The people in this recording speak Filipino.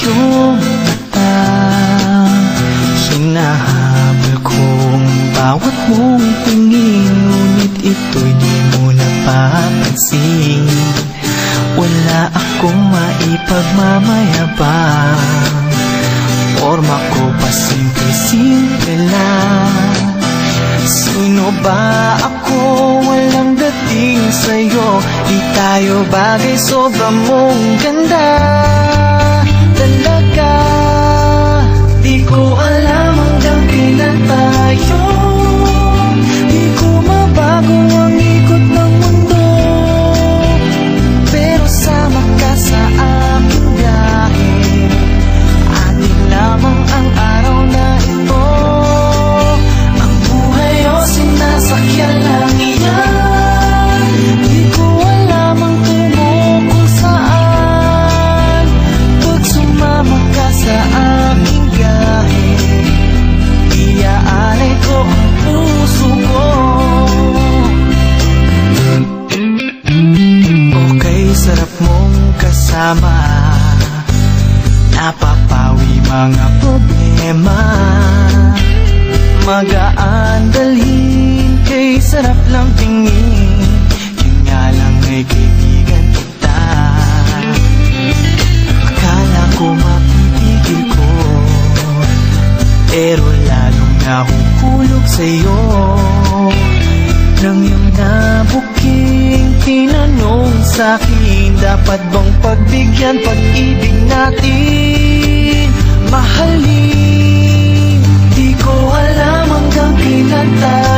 iyong mata. Hinahabol kong bawat mong tingin, ngunit ito'y di mo napapansin. Wala akong maipagmamayabang, forma ko pa simple-simple lang. Sino ba ako? Walang dating sa'yo. Di tayo bagay, sobra mong ganda. Talaga, di ko alam hanggang kailan tayo. Di ko mabago ang ikot ng mundo, pero sama ka sa aking biyahe. Atin lamang ang araw na ito. Ang buhay o sinasakyan lang iyan. Di ko alam ang tungo kung saan. Pag sumama ka sa aking biyahe, iaalay ko ang puso ko. Okay, sarap mong kasama, napapawi mga problema. Magaan dalhin, kay sarap lang tingin. Yun nga lang ay kaibigan kita. Akala ko mapipigil ko, pero lalong nahuhulog sa'yo. Nang iyong nabuking tinanong sa'kin, dapat bang pagbigyan pag-ibig natin? Mahalin, di ko alam hanggang kailan tayo.